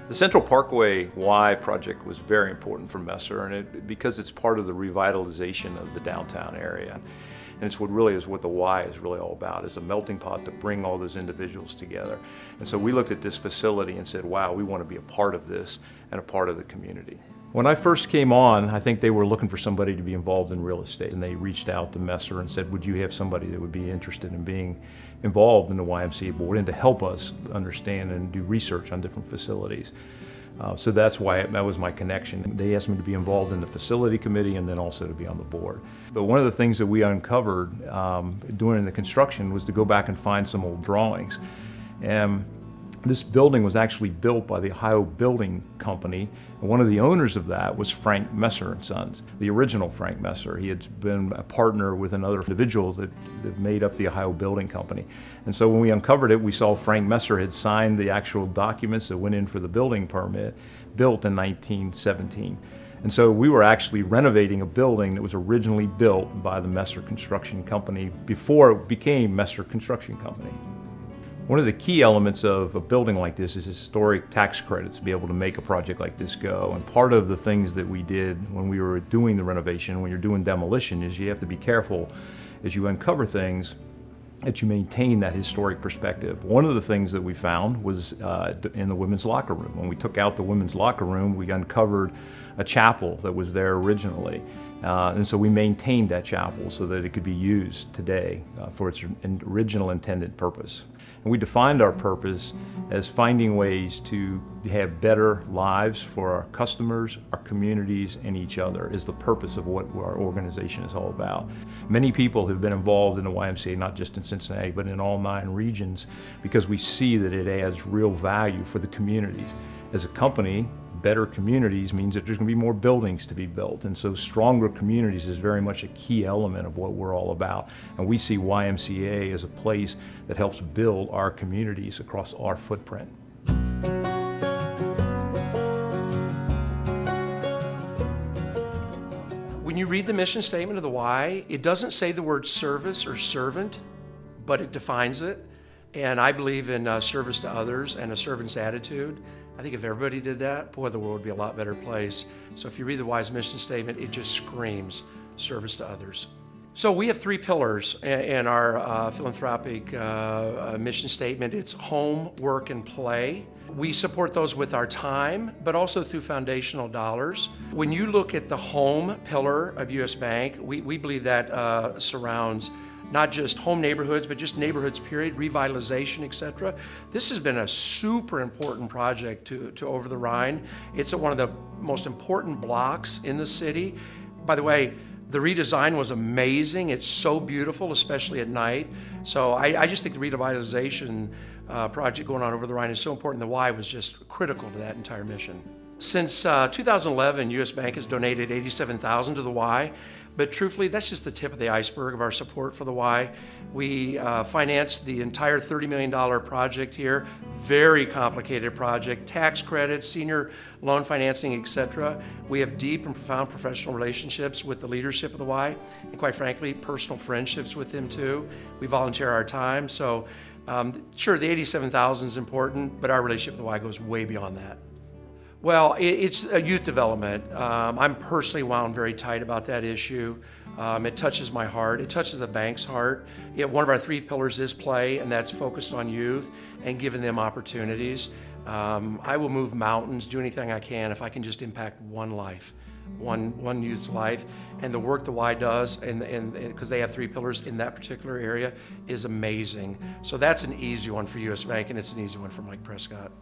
The Central Parkway Y project was very important for Messer, and because it's part of the revitalization of the downtown area. And it's what the Y is really all about, is a melting pot to bring all those individuals together. And so we looked at this facility and said, wow, we want to be a part of this and a part of the community. When I first came on, I think they were looking for somebody to be involved in real estate, and they reached out to Messer and said, would you have somebody that would be interested in being involved in the YMCA board and to help us understand and do research on different facilities. So that's why that was my connection. They asked me to be involved in the facility committee and then also to be on the board. But one of the things that we uncovered during the construction was to go back and find some old drawings. And this building was actually built by the Ohio Building Company, and one of the owners of that was Frank Messer and Sons, the original Frank Messer. He had been a partner with another individual that made up the Ohio Building Company. And so when we uncovered it, we saw Frank Messer had signed the actual documents that went in for the building permit, built in 1917. And so we were actually renovating a building that was originally built by the Messer Construction Company before it became Messer Construction Company. One of the key elements of a building like this is historic tax credits to be able to make a project like this go. And part of the things that we did when we were doing the renovation, when you're doing demolition, is you have to be careful as you uncover things that you maintain that historic perspective. One of the things that we found was in the women's locker room. When we took out the women's locker room, we uncovered a chapel that was there originally. And so we maintained that chapel so that it could be used today for its original intended purpose. And we defined our purpose as finding ways to have better lives for our customers, our communities, and each other is the purpose of what our organization is all about. Many people have been involved in the YMCA, not just in Cincinnati, but in all 9 regions, because we see that it adds real value for the communities. As a company, better communities means that there's going to be more buildings to be built, and so stronger communities is very much a key element of what we're all about. And we see YMCA as a place that helps build our communities across our footprint. When you read the mission statement of the Y, it doesn't say the word service or servant, but it defines it. And I believe in service to others and a servant's attitude. I think if everybody did that, boy, the world would be a lot better place. So if you read the Y's mission statement, it just screams service to others. So we have 3 pillars in our philanthropic mission statement. It's home, work, and play. We support those with our time, but also through foundational dollars. When you look at the home pillar of U.S. Bank, we believe that surrounds not just home neighborhoods, but just neighborhoods, period, revitalization, etc. This has been a super important project to Over the Rhine. It's one of the most important blocks in the city. By the way, the redesign was amazing. It's so beautiful, especially at night. So I just think the revitalization project going on Over the Rhine is so important. The Y was just critical to that entire mission. Since 2011, U.S. Bank has donated $87,000 to the Y. But truthfully, that's just the tip of the iceberg of our support for the Y. We financed the entire $30 million project here. Very complicated project, tax credits, senior loan financing, etc. We have deep and profound professional relationships with the leadership of the Y, and quite frankly, personal friendships with them too. We volunteer our time, so sure, the $87,000 is important, but our relationship with the Y goes way beyond that. Well, it's a youth development. I'm personally wound very tight about that issue. It touches my heart. It touches the bank's heart. One of our 3 pillars is play, and that's focused on youth and giving them opportunities. I will move mountains, do anything I can if I can just impact one life, one youth's life. And the work the Y does, and because they have 3 pillars in that particular area, is amazing. So that's an easy one for U.S. Bank, and it's an easy one for Mike Prescott.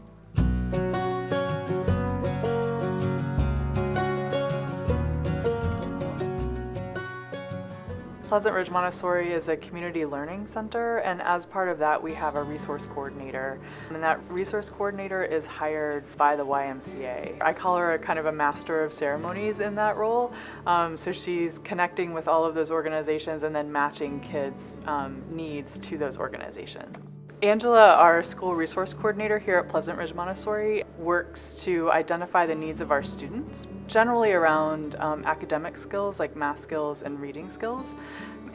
Pleasant Ridge Montessori is a community learning center, and as part of that we have a resource coordinator, and that resource coordinator is hired by the YMCA. I call her kind of a master of ceremonies in that role, so she's connecting with all of those organizations and then matching kids' needs to those organizations. Angela, our school resource coordinator here at Pleasant Ridge Montessori, works to identify the needs of our students, generally around academic skills like math skills and reading skills.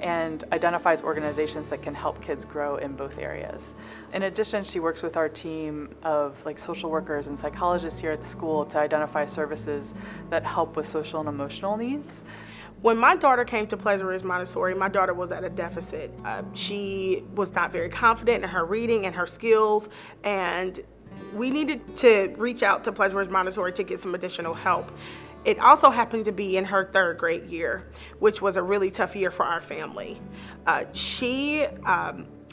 and identifies organizations that can help kids grow in both areas. In addition, she works with our team of social workers and psychologists here at the school to identify services that help with social and emotional needs. When my daughter came to Pleasant Ridge Montessori, my daughter was at a deficit. She was not very confident in her reading and her skills, and we needed to reach out to Pleasant Ridge Montessori to get some additional help. It also happened to be in her 3rd grade year, which was a really tough year for our family. She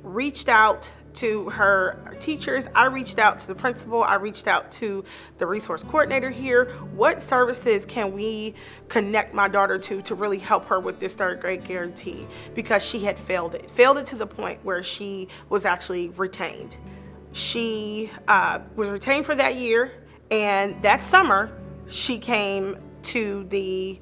reached out to her teachers. I reached out to the principal. I reached out to the resource coordinator here. What services can we connect my daughter to really help her with this 3rd grade guarantee? Because she had failed it to the point where she was actually retained. She was retained for that year, and that summer she came to the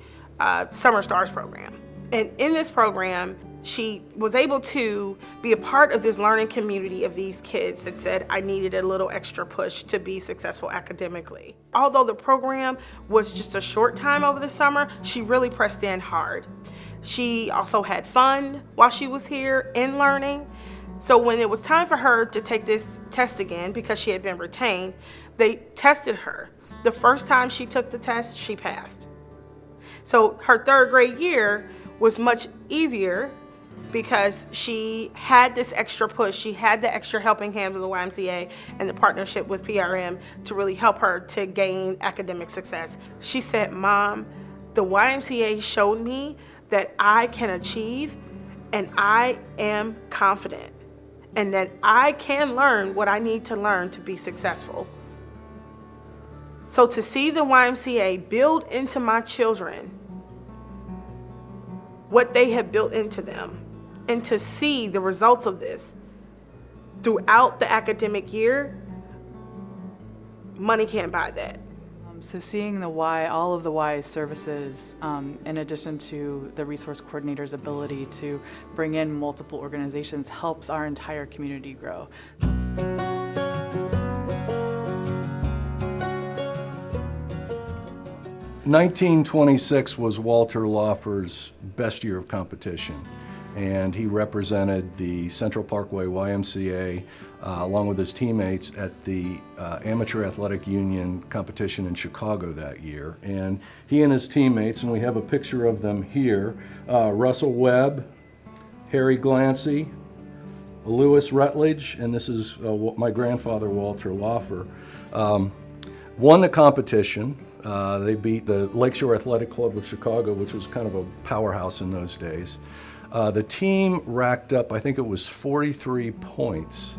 Summer Stars program. And in this program, she was able to be a part of this learning community of these kids that said, I needed a little extra push to be successful academically. Although the program was just a short time over the summer, she really pressed in hard. She also had fun while she was here in learning. So when it was time for her to take this test again, because she had been retained, they tested her. The first time she took the test, she passed. So her 3rd grade year was much easier because she had this extra push. She had the extra helping hands of the YMCA and the partnership with PRM to really help her to gain academic success. She said, Mom, the YMCA showed me that I can achieve, and I am confident, and that I can learn what I need to learn to be successful. So to see the YMCA build into my children what they have built into them, and to see the results of this throughout the academic year, money can't buy that. So seeing the Y, all of the Y services, in addition to the resource coordinator's ability to bring in multiple organizations, helps our entire community grow. 1926 was Walter Laufer's best year of competition, and he represented the Central Parkway YMCA along with his teammates at the Amateur Athletic Union competition in Chicago that year. And he and his teammates, and we have a picture of them here, Russell Webb, Harry Glancy, Lewis Rutledge, and this is my grandfather, Walter Laufer, won the competition. They beat the Lakeshore Athletic Club of Chicago, which was kind of a powerhouse in those days. The team racked up, I think it was 43 points,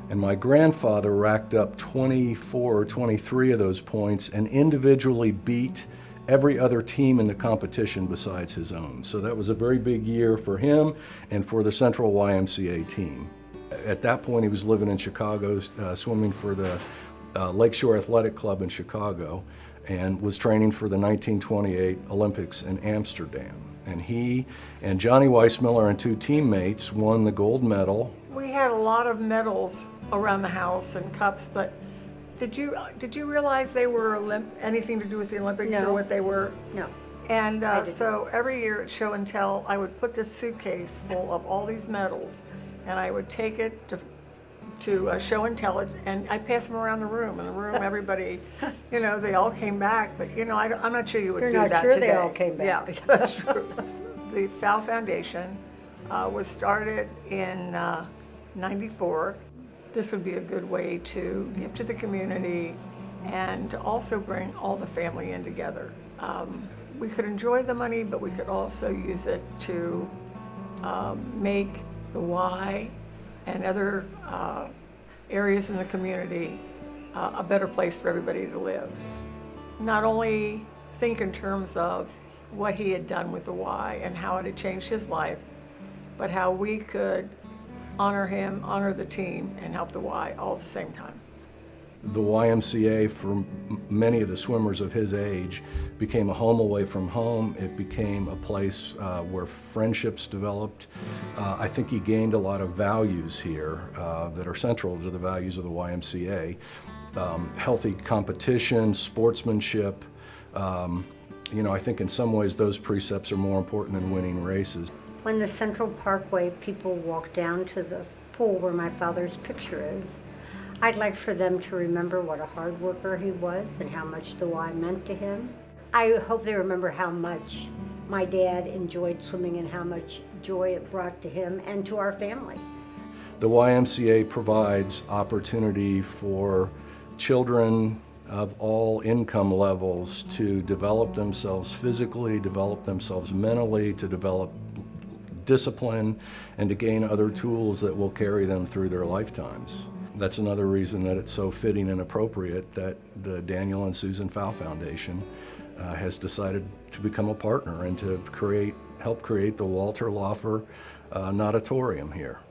and my grandfather racked up 24 or 23 of those points and individually beat every other team in the competition besides his own. So that was a very big year for him and for the Central YMCA team. At that point, he was living in Chicago, swimming for the Lakeshore Athletic Club in Chicago, and was training for the 1928 Olympics in Amsterdam. And he and Johnny Weissmiller and two teammates won the gold medal. We had a lot of medals around the house and cups, but did you realize they were anything to do with the Olympics? No. Or what they were? No. And so every year at Show and Tell, I would put this suitcase full of all these medals, and I would take it to Show and Tell it, and I pass them around the room. In the room, everybody, they all came back, but I'm not sure you would You're do not that sure today. they all came back. Yeah, that's true. The FOW Foundation was started in '94. This would be a good way to give to the community and to also bring all the family in together. We could enjoy the money, but we could also use it to make the Y and other areas in the community a better place for everybody to live. Not only think in terms of what he had done with the Y and how it had changed his life, but how we could honor him, honor the team, and help the Y all at the same time. The YMCA, for many of the swimmers of his age, became a home away from home. It became a place where friendships developed. I think he gained a lot of values here that are central to the values of the YMCA. Healthy competition, sportsmanship. I think in some ways those precepts are more important than winning races. When the Central Parkway people walk down to the pool where my father's picture is, I'd like for them to remember what a hard worker he was and how much the Y meant to him. I hope they remember how much my dad enjoyed swimming and how much joy it brought to him and to our family. The YMCA provides opportunity for children of all income levels to develop themselves physically, develop themselves mentally, to develop discipline, and to gain other tools that will carry them through their lifetimes. That's another reason that it's so fitting and appropriate that the Daniel and Susan Fowl Foundation has decided to become a partner and to help create the Walter Laufer Natatorium here.